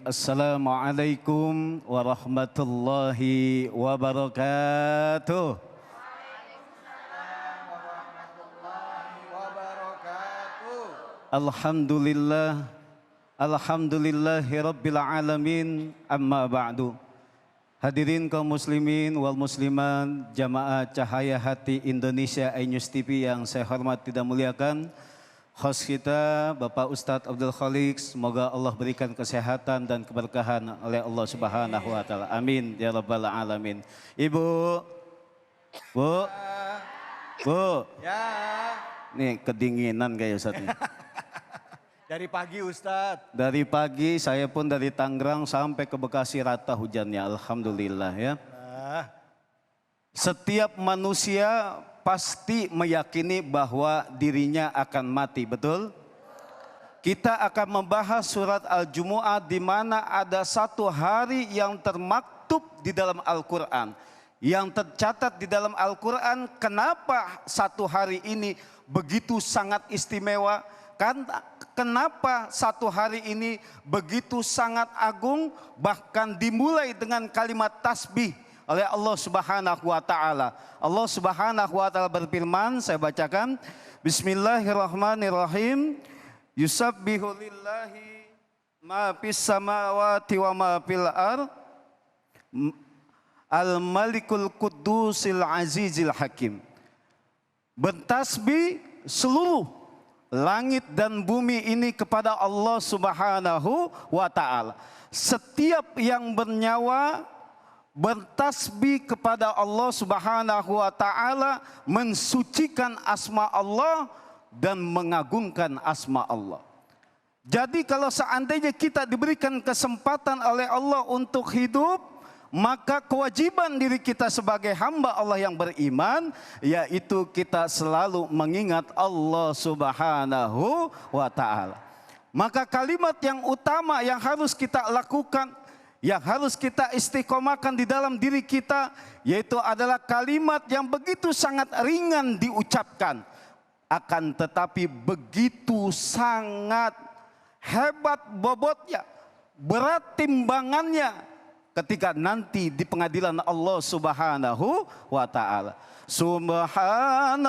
Assalamualaikum warahmatullahi wabarakatuh. Alhamdulillah, alhamdulillahirabbil alamin, amma ba'du. Hadirin kaum muslimin wal muslimat, jamaah Cahaya Hati Indonesia iNews TV yang saya hormati dan muliakan. Host kita Bapak Ustadz Abdul Khalik, semoga Allah berikan kesehatan dan keberkahan oleh Allah Subhanahu wa taala. Amin ya rabbal alamin. Ibu. Bu. Bu. Ya. Nih kedinginan kayak Ustadz. Dari pagi Ustadz. Dari pagi saya pun dari Tangerang sampai ke Bekasi rata hujannya, alhamdulillah ya. Setiap manusia pasti meyakini bahwa dirinya akan mati, betul? Kita akan membahas surat Al-Jumu'ah di mana ada satu hari yang termaktub di dalam Al-Quran. Yang tercatat di dalam Al-Quran, kenapa satu hari ini begitu sangat istimewa? Kenapa satu hari ini begitu sangat agung, bahkan dimulai dengan kalimat tasbih oleh Allah Subhanahu wa taala. Allah Subhanahu wa taala berfirman, saya bacakan. Bismillahirrahmanirrahim. Yusabbihu lillahi ma fis samawati wa ma fil ardh. Al-Malikul Quddusil Azizil Hakim. Bertasbih seluruh langit dan bumi ini kepada Allah Subhanahu wa taala. Setiap yang bernyawa bertasbih kepada Allah Subhanahu wa taala, mensucikan asma Allah dan mengagungkan asma Allah. Jadi kalau seandainya kita diberikan kesempatan oleh Allah untuk hidup, maka kewajiban diri kita sebagai hamba Allah yang beriman, yaitu kita selalu mengingat Allah Subhanahu wa taala. Maka kalimat yang utama yang harus kita lakukan, yang harus kita istiqomahkan di dalam diri kita, yaitu adalah kalimat yang begitu sangat ringan diucapkan, akan tetapi begitu sangat hebat bobotnya, berat timbangannya ketika nanti di pengadilan Allah Subhanahu wa taala. Subhanallah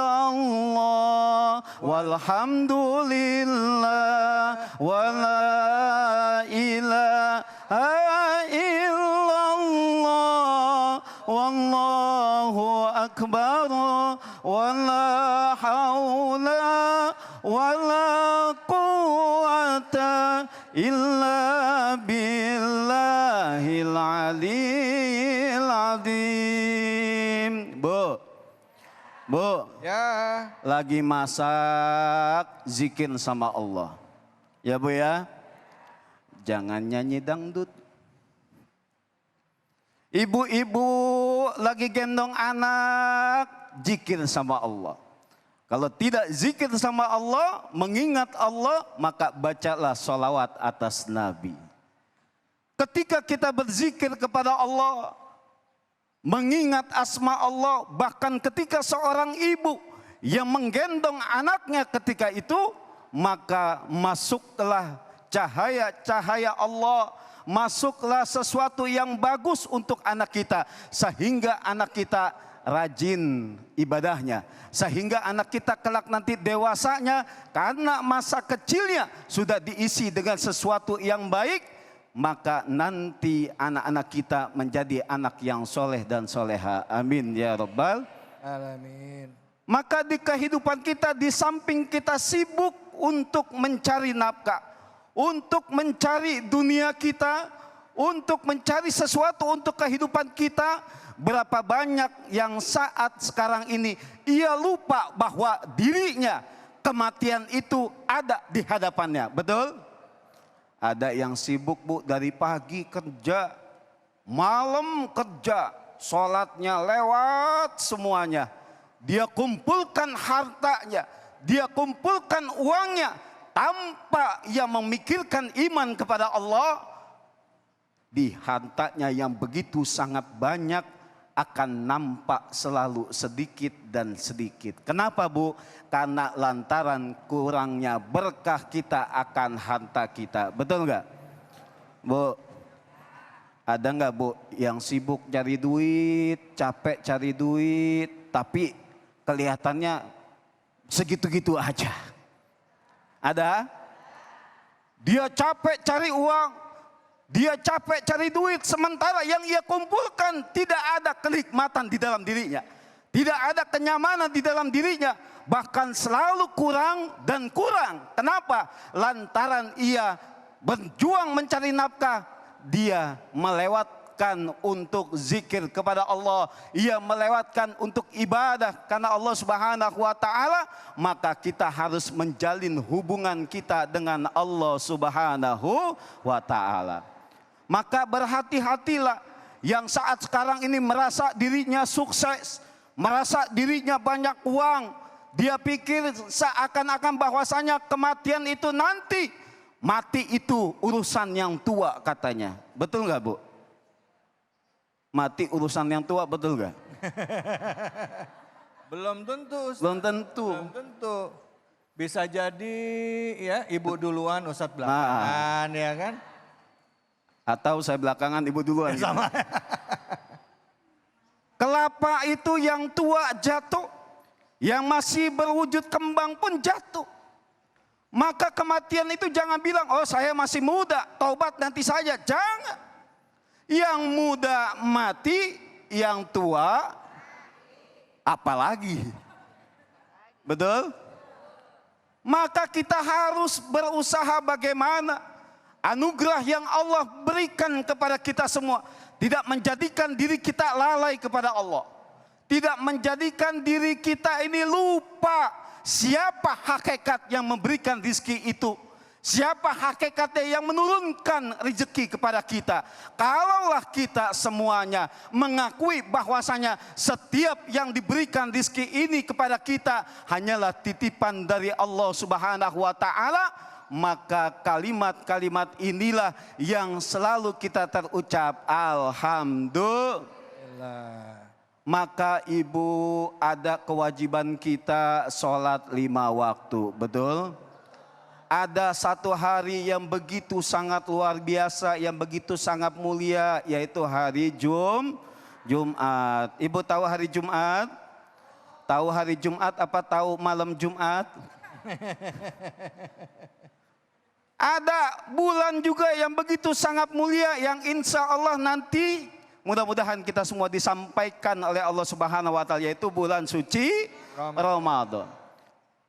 walhamdulillah wala ilaha illallah wallahu akbar wala haula wala quwata illa billahil aliyil azim. Bu, ya, lagi masak zikir sama Allah. Ya Bu ya, jangan nyanyi dangdut. Ibu-ibu lagi gendong anak, zikir sama Allah. Kalau tidak zikir sama Allah, mengingat Allah, maka bacalah sholawat atas Nabi. Ketika kita berzikir kepada Allah, mengingat asma Allah, bahkan ketika seorang ibu yang menggendong anaknya ketika itu, maka masuklah cahaya-cahaya Allah, masuklah sesuatu yang bagus untuk anak kita, sehingga anak kita rajin ibadahnya, sehingga anak kita kelak nanti dewasanya karena masa kecilnya sudah diisi dengan sesuatu yang baik, maka nanti anak-anak kita menjadi anak yang soleh dan soleha. Amin ya rabbal alamin. Maka di kehidupan kita, di samping kita sibuk untuk mencari nafkah, untuk mencari dunia kita, untuk mencari sesuatu untuk kehidupan kita, berapa banyak yang saat sekarang ini ia lupa bahwa dirinya, kematian itu ada di hadapannya. Betul? Ada yang sibuk Bu, dari pagi kerja, malam kerja, sholatnya lewat semuanya. Dia kumpulkan hartanya, dia kumpulkan uangnya, tanpa ia memikirkan iman kepada Allah. Di hartanya yang begitu sangat banyak, akan nampak selalu sedikit dan sedikit. Kenapa Bu? Karena lantaran kurangnya berkah kita akan harta kita. Betul nggak? Bu? Ada nggak Bu yang sibuk cari duit, capek cari duit, tapi kelihatannya segitu-gitu aja? Ada? Dia capek cari uang, dia capek cari duit, sementara yang ia kumpulkan tidak ada kenikmatan di dalam dirinya, tidak ada kenyamanan di dalam dirinya, bahkan selalu kurang dan kurang. Kenapa? Lantaran ia berjuang mencari nafkah, dia melewatkan untuk zikir kepada Allah, ia melewatkan untuk ibadah karena Allah Subhanahu wa taala, maka kita harus menjalin hubungan kita dengan Allah Subhanahu wa taala. Maka berhati-hatilah yang saat sekarang ini merasa dirinya sukses, merasa dirinya banyak uang, dia pikir seakan-akan bahwasanya kematian itu nanti. Mati itu urusan yang tua katanya. Betul nggak Bu? Mati urusan yang tua, betul nggak? Belum tentu, Ustaz. Belum tentu. Belum tentu. Bisa jadi ya ibu duluan, Ustaz belakangan, ya kan? Atau saya belakangan, ibu duluan. Sama. Kelapa itu yang tua jatuh, yang masih berwujud kembang pun jatuh. Maka kematian itu jangan bilang, oh saya masih muda, taubat nanti saja. Jangan. Yang muda mati, yang tua apalagi. Betul? Maka kita harus berusaha bagaimana anugerah yang Allah berikan kepada kita semua tidak menjadikan diri kita lalai kepada Allah. Tidak menjadikan diri kita ini lupa siapa hakikat yang memberikan rizki itu. Siapa hakikatnya yang menurunkan rezeki kepada kita. Kalaulah kita semuanya mengakui bahwasanya setiap yang diberikan rizki ini kepada kita hanyalah titipan dari Allah Subhanahu wa taala, maka kalimat-kalimat inilah yang selalu kita terucap, alhamdulillah. Maka ibu, ada kewajiban kita sholat 5 waktu, betul? Ada satu hari yang begitu sangat luar biasa, yang begitu sangat mulia, yaitu hari Jumat. Ibu tahu hari Jumat? Tahu hari Jumat apa tahu malam Jumat? Ada bulan juga yang begitu sangat mulia, yang insya Allah nanti mudah-mudahan kita semua disampaikan oleh Allah Subhanahu wa taala, yaitu bulan suci Ramadan.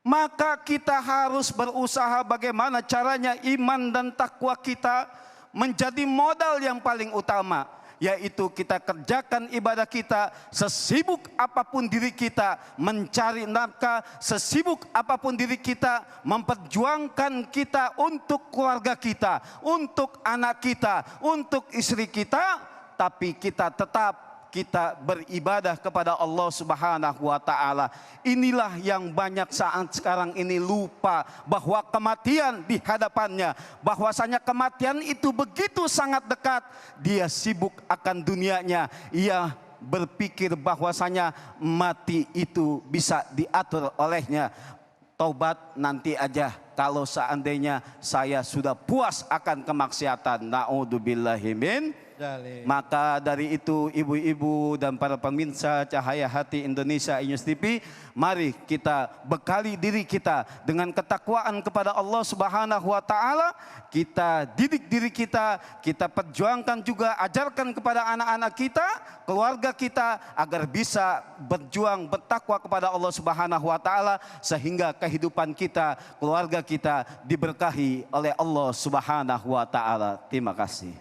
Maka kita harus berusaha bagaimana caranya iman dan takwa kita menjadi modal yang paling utama, yaitu kita kerjakan ibadah kita sesibuk apapun diri kita mencari nafkah, sesibuk apapun diri kita memperjuangkan kita untuk keluarga kita, untuk anak kita, untuk istri kita, tapi kita tetap beribadah kepada Allah Subhanahu wa taala. Inilah yang banyak saat sekarang ini lupa bahwa kematian di hadapannya, bahwasanya kematian itu begitu sangat dekat. Dia sibuk akan dunianya, ia berpikir bahwasanya mati itu bisa diatur olehnya. Taubat nanti aja kalau seandainya saya sudah puas akan kemaksiatan. Na'udzubillahi min. Maka dari itu ibu-ibu dan para pemirsa Cahaya Hati Indonesia Inews TV, mari kita bekali diri kita dengan ketakwaan kepada Allah Subhanahu wa taala. Kita didik diri kita, kita perjuangkan juga, ajarkan kepada anak-anak kita, keluarga kita agar bisa berjuang bertakwa kepada Allah Subhanahu wa taala, sehingga kehidupan kita, keluarga kita diberkahi oleh Allah Subhanahu wa taala. Terima kasih.